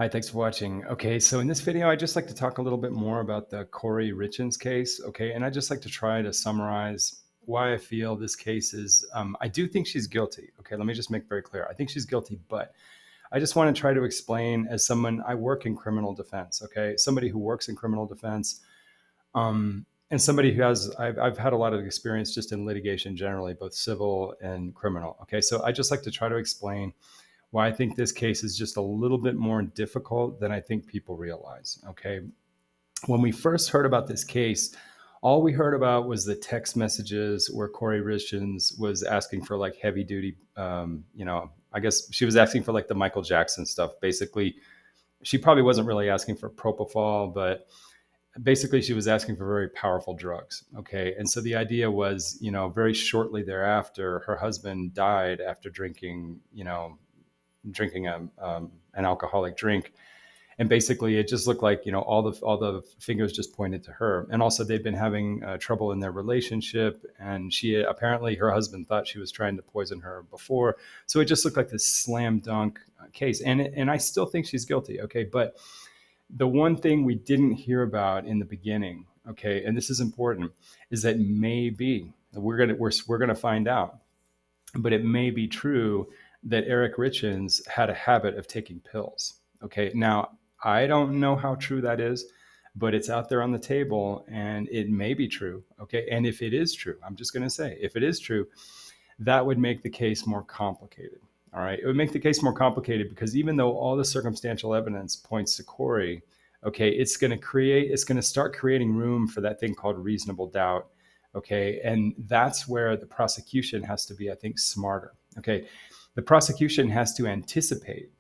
Hi, thanks for watching. Okay, so in this video, I'd just like to talk a little bit more about the Koury Richins case. Okay, and I'd just like to try to summarize why I feel this case is. I do think she's guilty. Okay, let me just make very clear. I think she's guilty, but I just want to try to explain as someone, I work in criminal defense. Okay, somebody who works in criminal defense, and somebody who has, I've had a lot of experience just in litigation generally, both civil and criminal. Okay, so I just like to try to explain why I think this case is just a little bit more difficult than I think people realize. Okay. When we first heard about this case, all we heard about was the text messages where Koury Richins was asking for like heavy duty, I guess she was asking for like the Michael Jackson stuff. Basically, she probably wasn't really asking for propofol, but basically she was asking for very powerful drugs. Okay. And so the idea was, very shortly thereafter, her husband died after drinking an alcoholic drink, and basically it just looked like all the fingers just pointed to her. And also they'd been having trouble in their relationship, and she apparently, her husband thought she was trying to poison her before. So it just looked like this slam dunk case, and I still think she's guilty. Okay, but the one thing we didn't hear about in the beginning, okay, and this is important, is that maybe we're gonna find out, but it may be true that Eric Richins had a habit of taking pills. Okay, now I don't know how true that is, but it's out there on the table and it may be true. Okay, and if it is true, I'm just going to say, if it is true, that would make the case more complicated. All right, it would make the case more complicated because even though all the circumstantial evidence points to Koury, okay, it's going to start creating room for that thing called reasonable doubt. Okay, and that's where the prosecution has to be, I think, smarter. Okay, the prosecution has to anticipate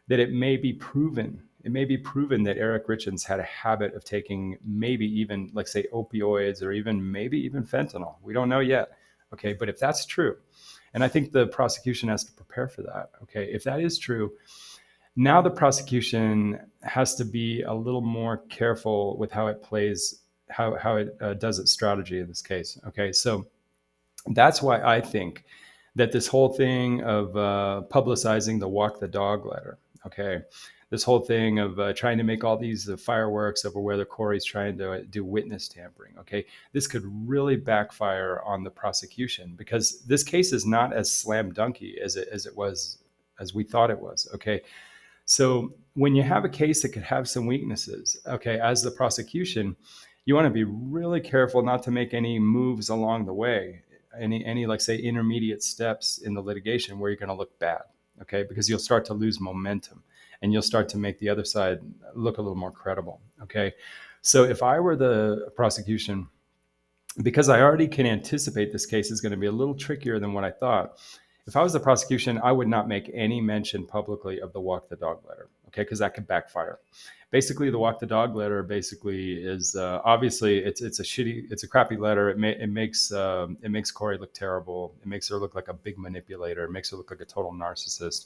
that it may be proven that Eric Richins had a habit of taking maybe even, like, say, opioids, or even maybe even fentanyl. We don't know yet. Okay, but if that's true, and I think the prosecution has to prepare for that. Okay, if that is true, now the prosecution has to be a little more careful with how it plays, how it does its strategy in this case. Okay, so that's why I think that this whole thing of publicizing the walk the dog letter, okay, this whole thing of trying to make all these fireworks over whether Koury's trying to do witness tampering, okay, this could really backfire on the prosecution because this case is not as slam dunky as we thought it was. Okay, so when you have a case that could have some weaknesses, okay, as the prosecution, you want to be really careful not to make any moves along the way, any like, say, intermediate steps in the litigation where you're going to look bad, okay, because you'll start to lose momentum and you'll start to make the other side look a little more credible. Okay, so if I were the prosecution, because I already can anticipate this case is going to be a little trickier than what I thought. If I was the prosecution, I would not make any mention publicly of the walk the dog letter, okay, because that could backfire. Basically, the walk the dog letter basically is obviously it's a crappy letter. It makes Koury look terrible. It makes her look like a big manipulator. It makes her look like a total narcissist.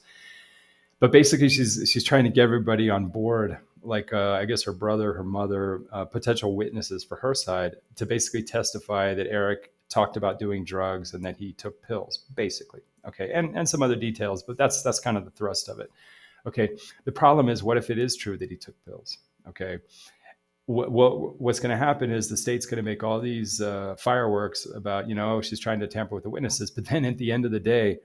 But basically, she's trying to get everybody on board, like I guess her brother, her mother, potential witnesses for her side, to basically testify that Eric talked about doing drugs and that he took pills, basically. Okay, and some other details, but that's kind of the thrust of it. Okay, the problem is, what if it is true that he took pills? Okay, what's going to happen is the state's going to make all these fireworks about, she's trying to tamper with the witnesses, but then at the end of the day,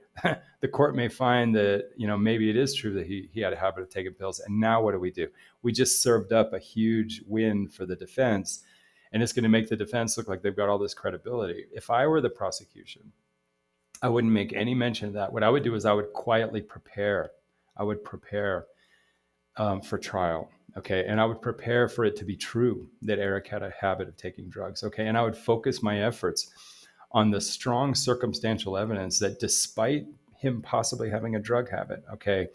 the court may find that, maybe it is true that he had a habit of taking pills. And now what do? We just served up a huge win for the defense, and it's going to make the defense look like they've got all this credibility. If I were the prosecution, I wouldn't make any mention of that. What I would do is I would quietly prepare. I would prepare for trial. Okay. And I would prepare for it to be true that Eric had a habit of taking drugs. Okay. And I would focus my efforts on the strong circumstantial evidence that despite him possibly having a drug habit, okay,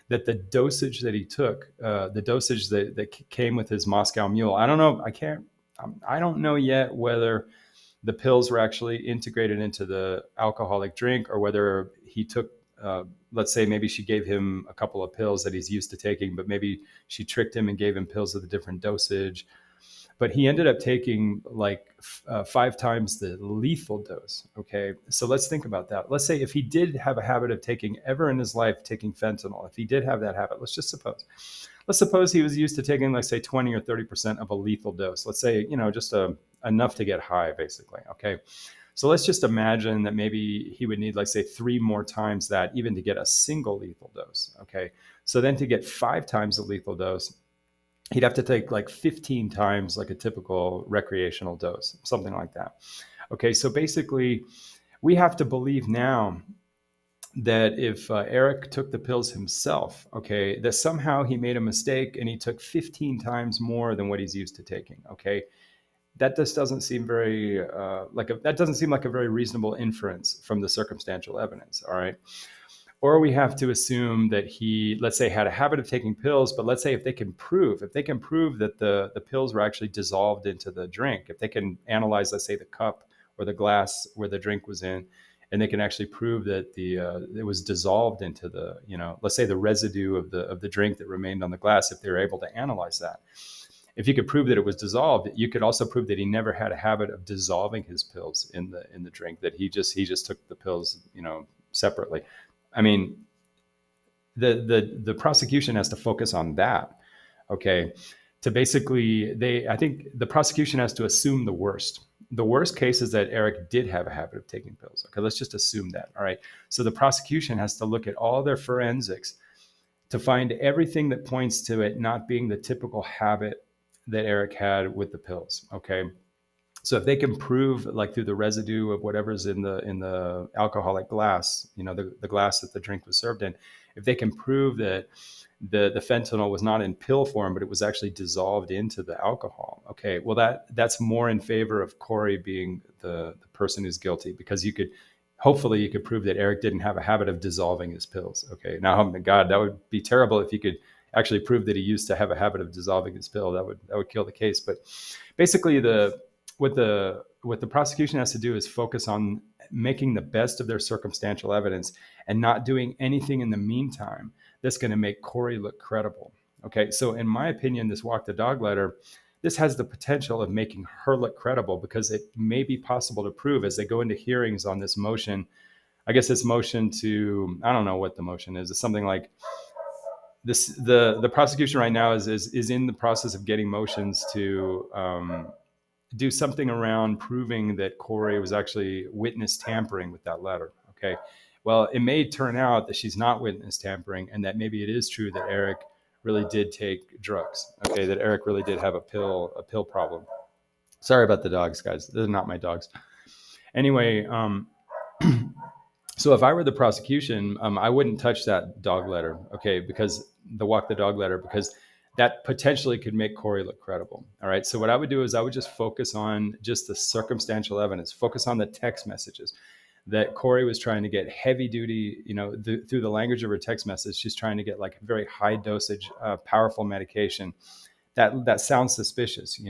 that the dosage that he took, the dosage that came with his Moscow Mule, I don't know. I don't know yet whether the pills were actually integrated into the alcoholic drink or whether he took, let's say maybe she gave him a couple of pills that he's used to taking, but maybe she tricked him and gave him pills with a different dosage. but he ended up taking like 5 times the lethal dose. Okay, so let's think about that. Let's say if he did have a habit of taking ever in his life taking fentanyl, if he did have that habit, let's suppose he was used to taking, let's say, 20 or 30% of a lethal dose. Let's say, just enough to get high, basically. Okay, so let's just imagine that maybe he would need, like, say, 3 more times that even to get a single lethal dose. Okay, so then to get 5 times the lethal dose, he'd have to take like 15 times like a typical recreational dose, something like that. Okay, so basically, we have to believe now that if Eric took the pills himself, okay, that somehow he made a mistake and he took 15 times more than what he's used to taking. Okay, that just doesn't seem very that doesn't seem like a very reasonable inference from the circumstantial evidence. All right. Or we have to assume that he, let's say, had a habit of taking pills, but let's say if they can prove that the pills were actually dissolved into the drink, if they can analyze, let's say, the cup or the glass where the drink was in, and they can actually prove that it was dissolved into the, let's say, the residue of the drink that remained on the glass, if they were able to analyze that. If you could prove that it was dissolved, you could also prove that he never had a habit of dissolving his pills in the drink, that he just took the pills, separately. I mean, the prosecution has to focus on that, okay? To basically, I think the prosecution has to assume the worst. The worst case is that Eric did have a habit of taking pills. Okay, let's just assume that. All right. So the prosecution has to look at all their forensics to find everything that points to it not being the typical habit that Eric had with the pills. Okay. So if they can prove, like, through the residue of whatever's in the alcoholic glass, the glass that the drink was served in, if they can prove that the fentanyl was not in pill form, but it was actually dissolved into the alcohol, okay, well, that's more in favor of Koury being the person who's guilty, because hopefully you could prove that Eric didn't have a habit of dissolving his pills. Okay, now, oh my God, that would be terrible if you could actually prove that he used to have a habit of dissolving his pill. That would kill the case. But basically, what the prosecution has to do is focus on making the best of their circumstantial evidence and not doing anything in the meantime that's going to make Koury look credible. Okay, so in my opinion, this walk the dog letter, this has the potential of making her look credible, because it may be possible to prove as they go into hearings on this motion. I guess this motion to, I don't know what the motion is. It's something like this. The prosecution right now is in the process of getting motions to do something around proving that Koury was actually witness tampering with that letter. Okay. Well, it may turn out that she's not witness tampering, and that maybe it is true that Eric really did take drugs. Okay. That Eric really did have a pill problem. Sorry about the dogs, guys. They're not my dogs. Anyway, so if I were the prosecution, I wouldn't touch that dog letter. Okay. Because the walk the dog letter, because that potentially could make Koury look credible. All right. So what I would do is I would just focus on just the circumstantial evidence, focus on the text messages that Koury was trying to get heavy duty, through the language of her text message. She's trying to get like very high dosage, powerful medication. That sounds suspicious,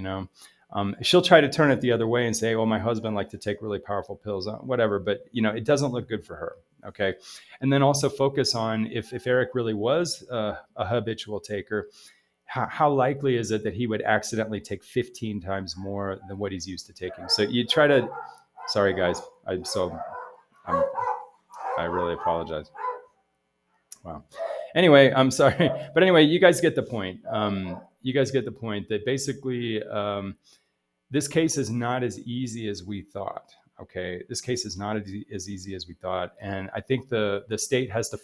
She'll try to turn it the other way and say, well, my husband liked to take really powerful pills, whatever, but it doesn't look good for her. Okay. And then also focus on if Eric really was a habitual taker, how likely is it that he would accidentally take 15 times more than what he's used to taking? So you try to, sorry guys, I really apologize. Wow. Anyway, I'm sorry, but anyway, you guys get the point. You guys get the point that basically this case is not as easy as we thought. Okay, this case is not as easy as we thought, and I think the state has to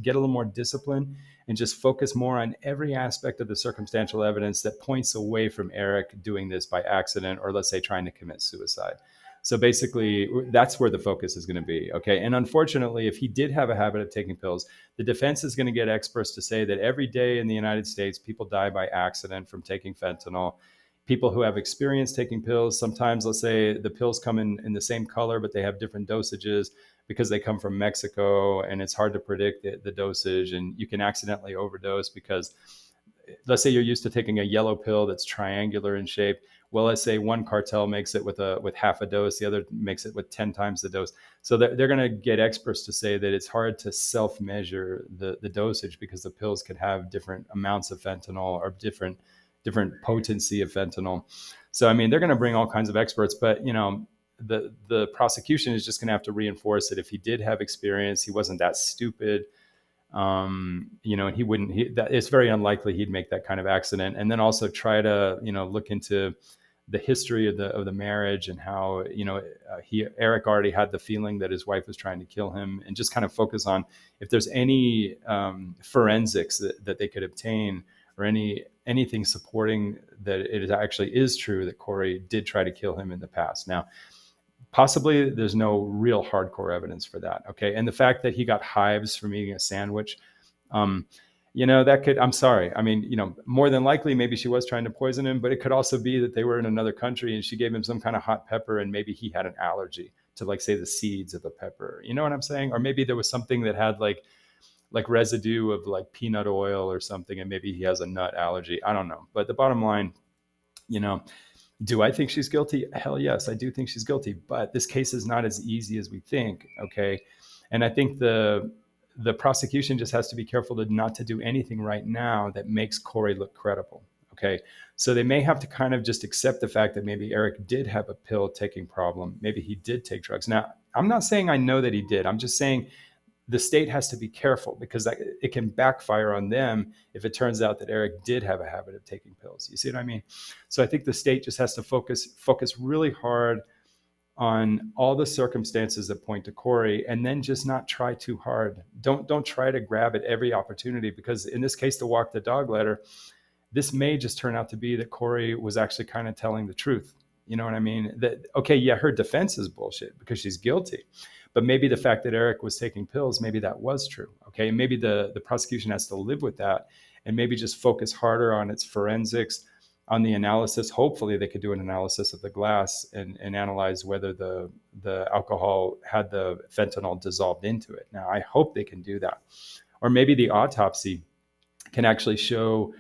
get a little more discipline, and just focus more on every aspect of the circumstantial evidence that points away from Eric doing this by accident, or let's say trying to commit suicide. So basically, that's where the focus is going to be. Okay, and unfortunately, if he did have a habit of taking pills, the defense is going to get experts to say that every day in the United States, people die by accident from taking fentanyl. People who have experience taking pills, sometimes, let's say, the pills come in the same color, but they have different dosages because they come from Mexico, and it's hard to predict the dosage, and you can accidentally overdose because, let's say, you're used to taking a yellow pill that's triangular in shape. Well, let's say one cartel makes it with half a dose, the other makes it with 10 times the dose. So they're going to get experts to say that it's hard to self-measure the dosage, because the pills could have different amounts of fentanyl or different different potency of fentanyl. So, I mean, they're going to bring all kinds of experts, but, the prosecution is just going to have to reinforce that if he did have experience, he wasn't that stupid. And he wouldn't, it's very unlikely he'd make that kind of accident. And then also try to, look into the history of the marriage and how, Eric already had the feeling that his wife was trying to kill him, and just kind of focus on if there's any forensics that they could obtain, or anything supporting that it actually is true that Koury did try to kill him in the past. Now, possibly there's no real hardcore evidence for that. Okay. And the fact that he got hives from eating a sandwich, that could, I'm sorry. I mean, more than likely, maybe she was trying to poison him, but it could also be that they were in another country and she gave him some kind of hot pepper, and maybe he had an allergy to, like, say, the seeds of the pepper. You know what I'm saying? Or maybe there was something that had like residue of like peanut oil or something, and maybe he has a nut allergy. I don't know. But the bottom line, do I think she's guilty? Hell yes, I do think she's guilty. But this case is not as easy as we think. Okay. And I think the prosecution just has to be careful not to do anything right now that makes Koury look credible. Okay. So they may have to kind of just accept the fact that maybe Eric did have a pill taking problem. Maybe he did take drugs. Now, I'm not saying I know that he did. I'm just saying the state has to be careful, because it can backfire on them if it turns out that Eric did have a habit of taking pills. You see what I mean? So I think the state just has to focus really hard on all the circumstances that point to Koury, and then just not try too hard. Don't try to grab at every opportunity, because in this case, the walk the dog letter, this may just turn out to be that Koury was actually kind of telling the truth. You know what I mean? That, okay, yeah, her defense is bullshit because she's guilty. But maybe the fact that Eric was taking pills, maybe that was true. Okay. And maybe the prosecution has to live with that, and maybe just focus harder on its forensics, on the analysis. Hopefully they could do an analysis of the glass and analyze whether the alcohol had the fentanyl dissolved into it. Now, I hope they can do that. Or maybe the autopsy can actually show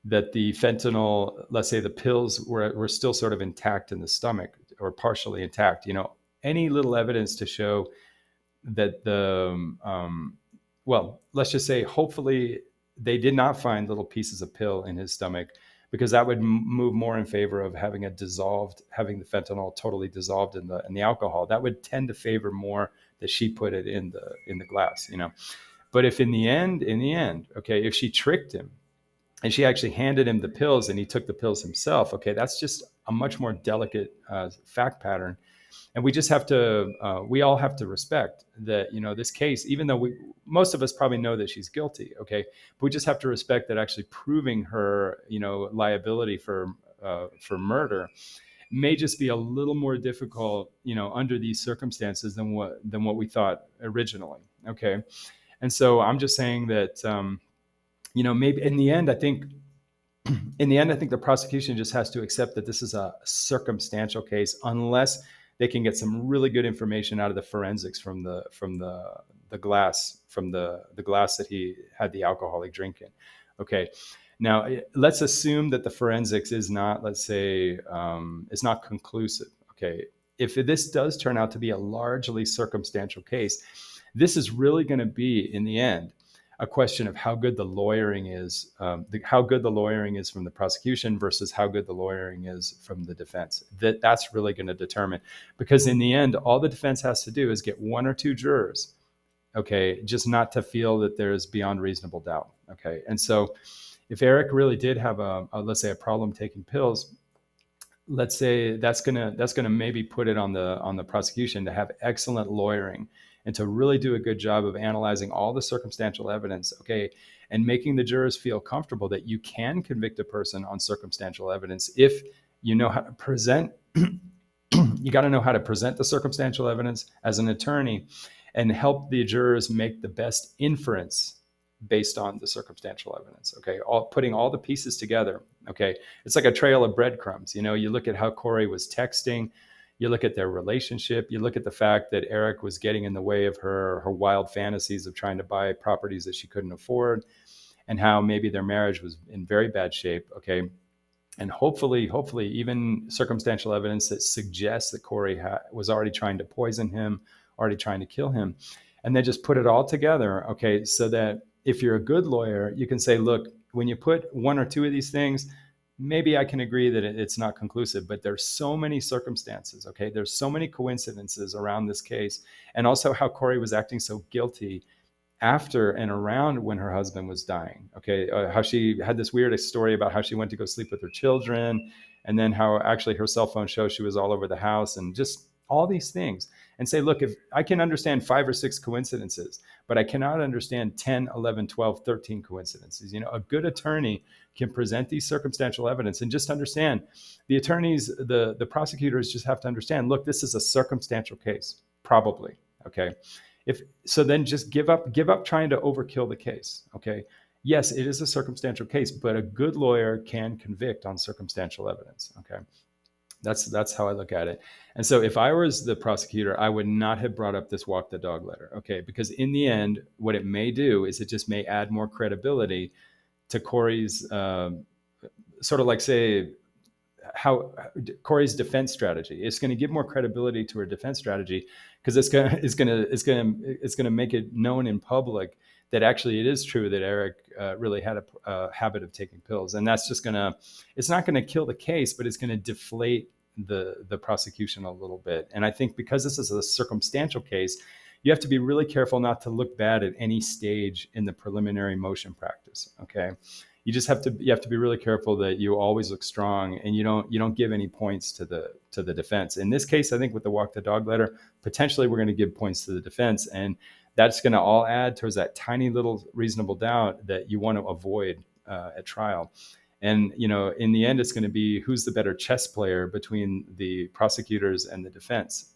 that the fentanyl, let's say the pills were still sort of intact in the stomach, or partially intact, any little evidence to show that let's just say, hopefully they did not find little pieces of pill in his stomach, because that would move more in favor of having the fentanyl totally dissolved in the alcohol. That would tend to favor more that she put it in the glass, But if in the end, okay, if she tricked him and she actually handed him the pills and he took the pills himself, okay, that's just a much more delicate fact pattern. And we just have to, we all have to respect that, this case, even though most of us probably know that she's guilty, okay, but we just have to respect that actually proving her, liability for murder may just be a little more difficult, under these circumstances than what we thought originally, okay. And so I'm just saying that, maybe in the end, I think the prosecution just has to accept that this is a circumstantial case, unless they can get some really good information out of the forensics from the glass, the glass that he had the alcoholic drink in. Okay. Now let's assume that the forensics is not, let's say, is not conclusive. Okay. If this does turn out to be a largely circumstantial case, this is really going to be, in the end, a question of how good the lawyering is, how good the lawyering is from the prosecution versus how good the lawyering is from the defense. That's really going to determine, because in the end, all the defense has to do is get one or two jurors, okay, just not to feel that there's beyond reasonable doubt, okay. And so, if Eric really did have let's say, a problem taking pills, let's say that's gonna maybe put it on the prosecution to have excellent lawyering and to really do a good job of analyzing all the circumstantial evidence, okay, and making the jurors feel comfortable that you can convict a person on circumstantial evidence if you know how to present. You got to know how to present the circumstantial evidence as an attorney and help the jurors make the best inference based on the circumstantial evidence, okay, putting all the pieces together, okay. It's like a trail of breadcrumbs. You look at how Koury was texting, you look at their relationship, you look at the fact that Eric was getting in the way of her wild fantasies of trying to buy properties that she couldn't afford, and how maybe their marriage was in very bad shape, okay. And hopefully even circumstantial evidence that suggests that Koury was already trying to poison him, already trying to kill him, and then just put it all together, okay, so that if you're a good lawyer, you can say, look, when you put one or two of these things, maybe I can agree that it's not conclusive, but there's so many circumstances. Okay, there's so many coincidences around this case, and also how Koury was acting so guilty after and around when her husband was dying. Okay, how she had this weird story about how she went to go sleep with her children, and then how actually her cell phone shows she was all over the house, and just all these things. And say, look, if I can understand 5 or 6 coincidences, but I cannot understand 10, 11, 12, 13 coincidences. A good attorney can present these circumstantial evidence and just understand. The attorneys, the prosecutors just have to understand, look, this is a circumstantial case, probably. Okay. If so, then just give up trying to overkill the case. Okay. Yes, it is a circumstantial case, but a good lawyer can convict on circumstantial evidence. Okay. That's how I look at it. And so if I was the prosecutor, I would not have brought up this walk the dog letter. Okay. Because in the end, what it may do is it just may add more credibility to Koury's sort of like, say, how Koury's defense strategy. It's going to give more credibility to her defense strategy because it's going to make it known in public that actually it is true that Eric really had a habit of taking pills, and that's just it's not going to kill the case, but it's going to deflate the prosecution a little bit. And I think because this is a circumstantial case, you have to be really careful not to look bad at any stage in the preliminary motion practice. Okay. You have to be really careful that you always look strong and you don't give any points to the defense. In this case, I think with the walk the dog letter, potentially we're going to give points to the defense, and that's going to all add towards that tiny little reasonable doubt that you want to avoid at trial. And in the end, it's going to be who's the better chess player between the prosecutors and the defense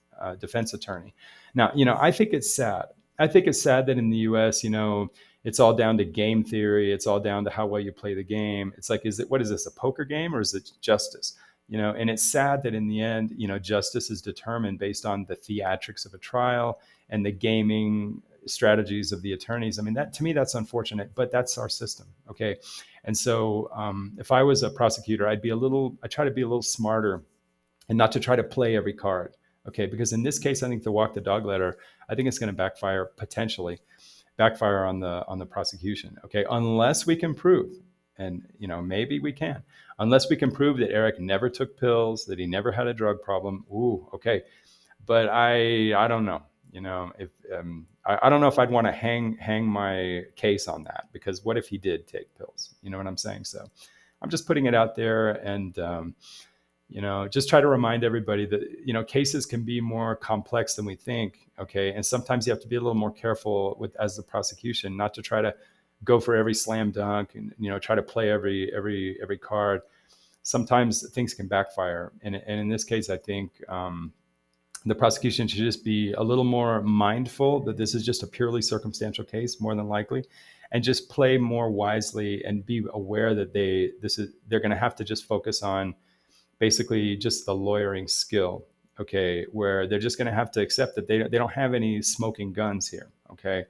attorney. Now, I think it's sad. I think it's sad that in the U.S., it's all down to game theory. It's all down to how well you play the game. It's like, what is this, a poker game, or is it justice? And it's sad that in the end, justice is determined based on the theatrics of a trial and the gaming strategies of the attorneys. I mean, to me, that's unfortunate, but that's our system. Okay. And so if I was a prosecutor, I try to be a little smarter and not to try to play every card. Okay. Because in this case, I think the walk the dog letter, I think it's going to potentially backfire on the prosecution. Okay. Unless we can prove, and maybe we can, unless we can prove that Eric never took pills, that he never had a drug problem. Ooh, okay. But I don't know. If I don't know if I'd want to hang my case on that, because what if he did take pills? You know what I'm saying? So I'm just putting it out there, and just try to remind everybody that cases can be more complex than we think. Okay, and sometimes you have to be a little more careful as the prosecution, not to try to go for every slam dunk and try to play every card. Sometimes things can backfire, and in this case, I think the prosecution should just be a little more mindful that this is just a purely circumstantial case, more than likely, and just play more wisely and be aware that they're going to have to just focus on basically just the lawyering skill. Okay, where they're just going to have to accept that they don't have any smoking guns here. Okay,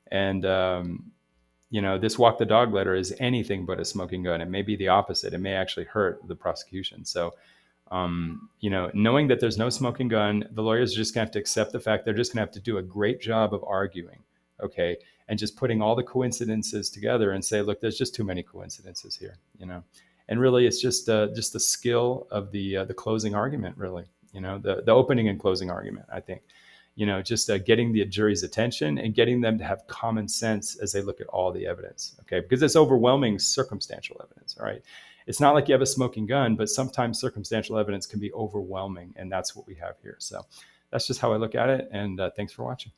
and this walk the dog letter is anything but a smoking gun. It may be the opposite. It may actually hurt the prosecution. So knowing that there's no smoking gun, the lawyers are just gonna have to accept the fact they're just gonna have to do a great job of arguing, okay, and just putting all the coincidences together and say, look, there's just too many coincidences here, and really it's just the skill of the closing argument, really, the opening and closing argument. I think, just getting the jury's attention and getting them to have common sense as they look at all the evidence, okay, because it's overwhelming circumstantial evidence, all right. It's not like you have a smoking gun, but sometimes circumstantial evidence can be overwhelming, and that's what we have here. So that's just how I look at it, and thanks for watching.